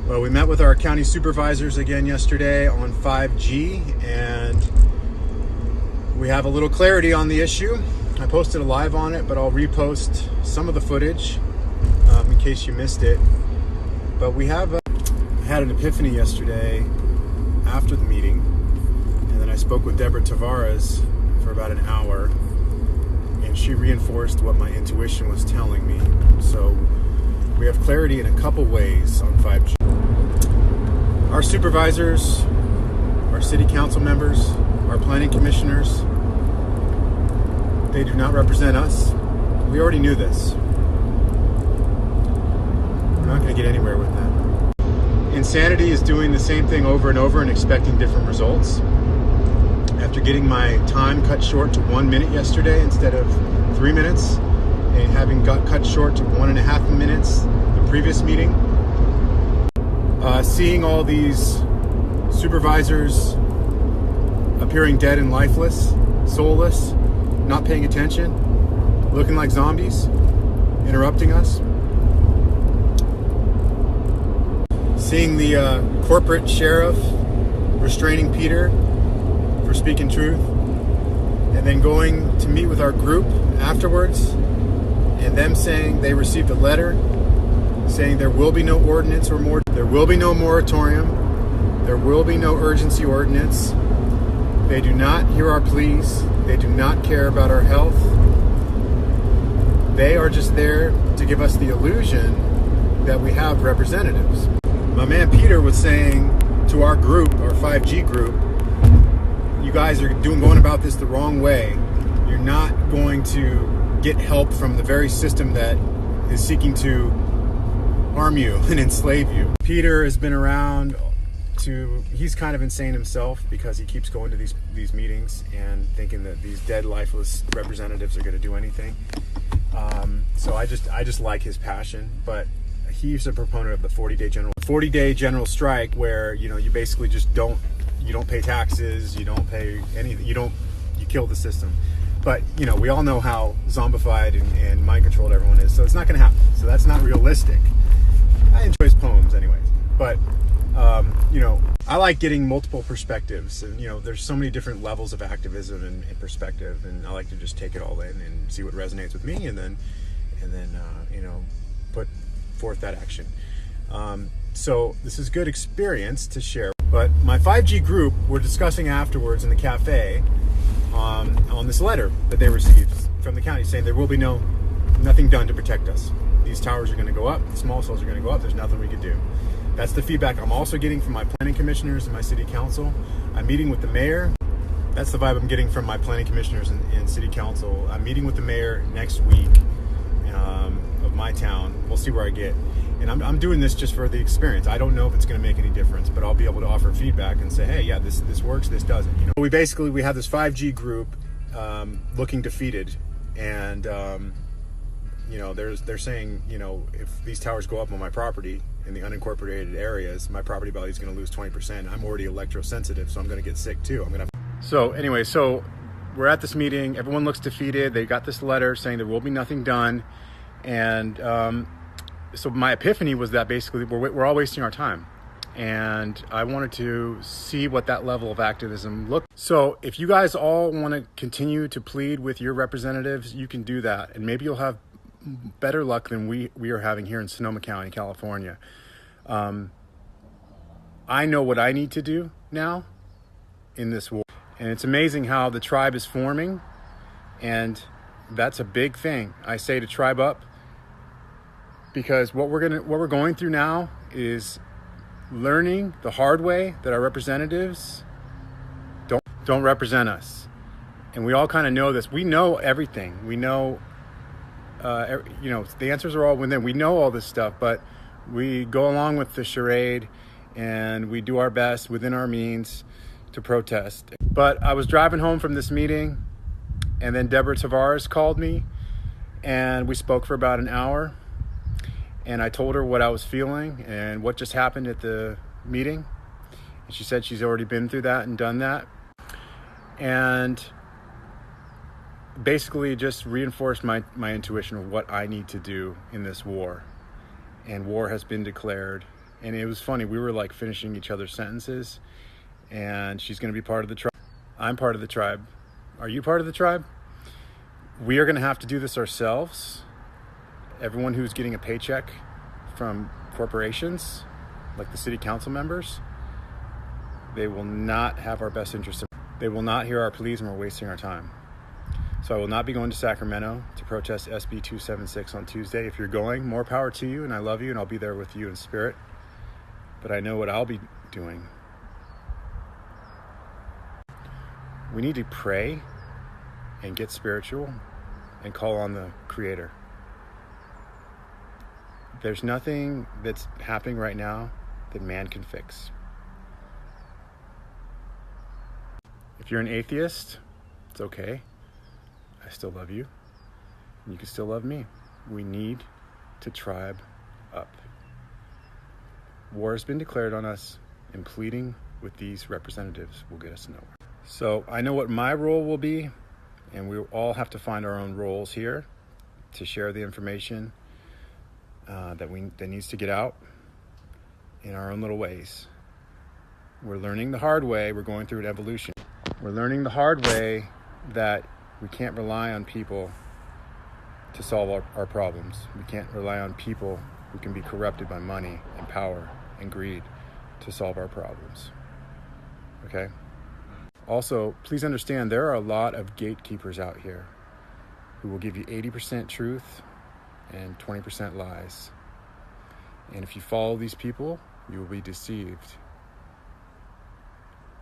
Well, we met with our county supervisors again yesterday on 5G, and we have a little clarity on the issue. I posted a live on it, but I'll repost some of the footage in case you missed it. But we have had an epiphany yesterday after the meeting, and then I spoke with Deborah Tavares for about an hour, and she reinforced what my intuition was telling me. So we have clarity in a couple ways on 5G. Our supervisors, our city council members, our planning commissioners, they do not represent us. We already knew this. We're not going to get anywhere with that. Insanity is doing the same thing over and over and expecting different results. After getting my time cut short to 1 minute yesterday instead of 3 minutes, and having got cut short to 1.5 minutes the previous meeting, seeing all these supervisors appearing dead and lifeless, soulless, not paying attention, looking like zombies, interrupting us. Seeing the corporate sheriff restraining Peter for speaking truth, and then going to meet with our group afterwards, and them saying they received a letter saying there will be no ordinance or more, there will be no moratorium, there will be no urgency ordinance. They do not hear our pleas. They do not care about our health. They are just there to give us the illusion that we have representatives. My man Peter was saying to our group, our 5G group, you guys are going about this the wrong way. You're not going to get help from the very system that is seeking to harm you and enslave you. Peter has been around he's kind of insane himself because he keeps going to these meetings and thinking that these dead, lifeless representatives are going to do anything. So I just like his passion, but he's a proponent of the 40-day general strike, where you basically just don't pay taxes, you don't pay anything, you kill the system. But we all know how zombified and mind controlled everyone is, so it's not going to happen. So that's not realistic. I enjoy his poems anyways, but I like getting multiple perspectives, and there's so many different levels of activism and perspective, and I like to just take it all in and see what resonates with me, and then put forth that action. So this is good experience to share. But my 5G group were discussing afterwards in the cafe on this letter that they received from the county saying there will be nothing done to protect us. These towers are going to go up, the small cells are going to go up, there's nothing we could do. That's the feedback I'm also getting from my planning commissioners and my city council. I'm meeting with the mayor. That's the vibe I'm getting from my planning commissioners and city council. I'm meeting with the mayor next week of my town. We'll see where I get. And I'm doing this just for the experience. I don't know if it's going to make any difference, but I'll be able to offer feedback and say, hey, yeah, this works, this doesn't. We have this 5G group looking defeated, and they're saying, if these towers go up on my property in the unincorporated areas, my property value is going to lose 20%. I'm already electrosensitive, so I'm going to get sick too. So we're at this meeting. Everyone looks defeated. They got this letter saying there will be nothing done, and so my epiphany was that basically we're all wasting our time, and I wanted to see what that level of activism looked. So if you guys all want to continue to plead with your representatives, you can do that, and maybe you'll have better luck than we are having here in Sonoma County, California. I know what I need to do now in this war, and it's amazing how the tribe is forming, and that's a big thing. I say to tribe up, because what we're going through now is learning the hard way that our representatives don't represent us, and we all kind of know this. We know everything. We know. The answers are all within. We know all this stuff, but we go along with the charade, and we do our best within our means to protest. But I was driving home from this meeting, and then Deborah Tavares called me, and we spoke for about an hour, and I told her what I was feeling and what just happened at the meeting. And she said she's already been through that and done that. And basically just reinforced my intuition of what I need to do in this war. And war has been declared, And it was funny, we were like finishing each other's sentences, and she's going to be part of the tribe. I'm part of the tribe. Are you part of the tribe? We are going to have to do this ourselves. Everyone who's getting a paycheck from corporations, like the city council members, they will not have our best interests. They will not hear our pleas, and we're wasting our time. So I will not be going to Sacramento to protest SB 276 on Tuesday. If you're going, more power to you, and I love you, and I'll be there with you in spirit. But I know what I'll be doing. We need to pray and get spiritual and call on the Creator. There's nothing that's happening right now that man can fix. If you're an atheist, it's okay. I still love you, and you can still love me. We need to tribe up. War has been declared on us, and pleading with these representatives will get us nowhere. So I know what my role will be, and we all have to find our own roles here to share the information that needs to get out in our own little ways. We're learning the hard way. We're going through an evolution. We're learning the hard way that we can't rely on people to solve our problems. We can't rely on people who can be corrupted by money and power and greed to solve our problems. Okay? Also, please understand there are a lot of gatekeepers out here who will give you 80% truth and 20% lies. And if you follow these people, you will be deceived.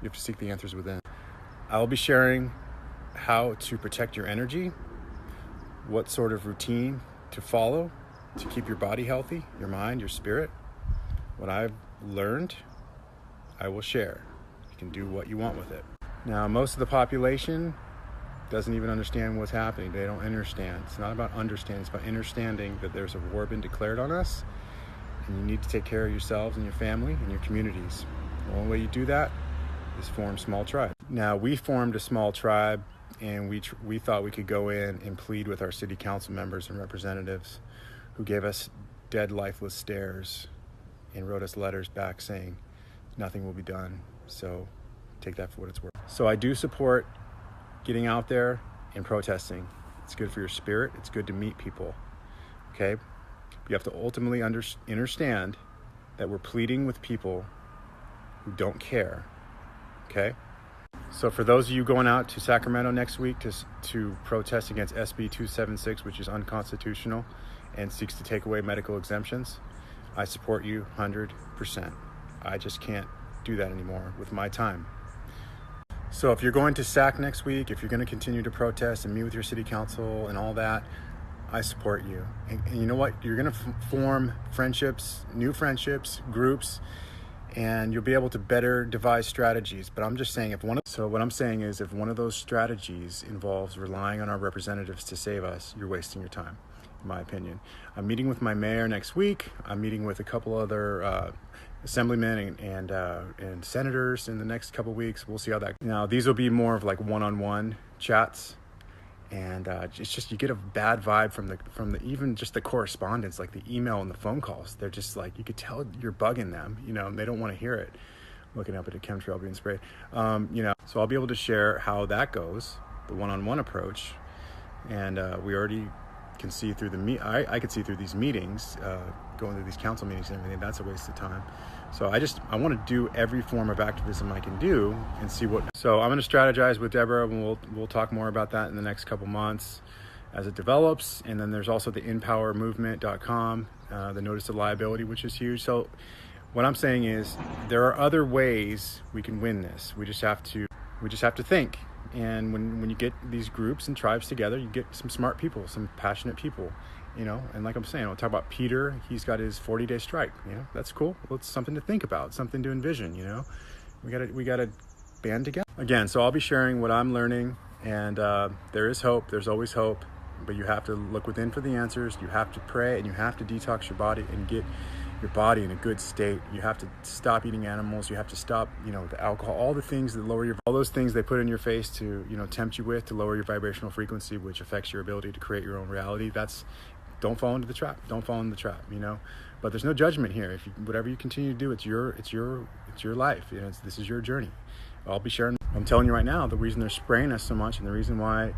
You have to seek the answers within. I will be sharing how to protect your energy, what sort of routine to follow to keep your body healthy, your mind, your spirit. What I've learned, I will share. You can do what you want with it. Now, most of the population doesn't even understand what's happening. They don't understand. It's not about understanding. It's about understanding that there's a war been declared on us, and you need to take care of yourselves and your family and your communities. The only way you do that is form small tribes. Now, we formed a small tribe, and we thought we could go in and plead with our city council members and representatives who gave us dead, lifeless stares and wrote us letters back saying nothing will be done. So take that for what it's worth. So I do support getting out there and protesting. It's good for your spirit. It's good to meet people. Okay? You have to ultimately understand that we're pleading with people who don't care. Okay? So for those of you going out to Sacramento next week to protest against SB 276, which is unconstitutional and seeks to take away medical exemptions, I support you 100%. I just can't do that anymore with my time. So if you're going to SAC next week, if you're going to continue to protest and meet with your city council and all that, I support you. And you know what? You're going to form friendships, new friendships, groups, and you'll be able to better devise strategies. But I'm just saying, if what I'm saying is if one of those strategies involves relying on our representatives to save us, you're wasting your time, in my opinion. I'm meeting with my mayor next week. I'm meeting with a couple other assemblymen and senators in the next couple weeks. We'll see how that. Now, these will be more of like one-on-one chats. And it's just, you get a bad vibe from the even just the correspondence, like the email and the phone calls. They're just like, you could tell you're bugging them, and they don't want to hear it. Looking up at a chemtrail being sprayed, So I'll be able to share how that goes, the one-on-one approach, and we already can see through I could see through these meetings, going through these council meetings and everything. That's a waste of time. So I want to do every form of activism I can do and see what. So I'm going to strategize with Deborah, and we'll talk more about that in the next couple months as it develops. And then there's also the empowermovement.com, the notice of liability, which is huge. So what I'm saying is there are other ways we can win this. We just have to think. And when you get these groups and tribes together, you get some smart people, some passionate people, and like I'm saying, I'll talk about Peter. He's got his 40-day strike, that's cool. Well, it's something to think about, something to envision, we gotta band together again. So I'll be sharing what I'm learning, and there is hope. There's always hope, but you have to look within for the answers. You have to pray, and you have to detox your body and get your body in a good state. You have to stop eating animals. You have to stop, the alcohol, all the things that lower all those things they put in your face to, tempt you with, to lower your vibrational frequency, which affects your ability to create your own reality. That's don't fall into the trap. Don't fall into the trap, you know. But there's no judgment here. If you, whatever you continue to do, it's your life. You know, this is your journey. I'll be sharing. I'm telling you right now, the reason they're spraying us so much, and the reason why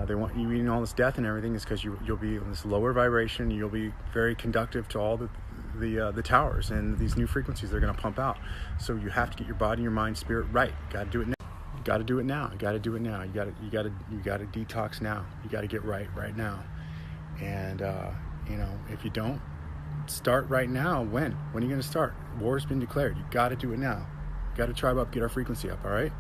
they want you eating all this death and everything, is because you'll be in this lower vibration. You'll be very conductive to all the towers and these new frequencies they're going to pump out. So you have to get your body, your mind, spirit right. You got to do it now. You got to do it now. You got to do it now. You got to detox now. You got to get right now. And you know, if you don't start right now, when are you going to start? War's been declared. You got to do it now. You got to tribe up, get our frequency up. All right.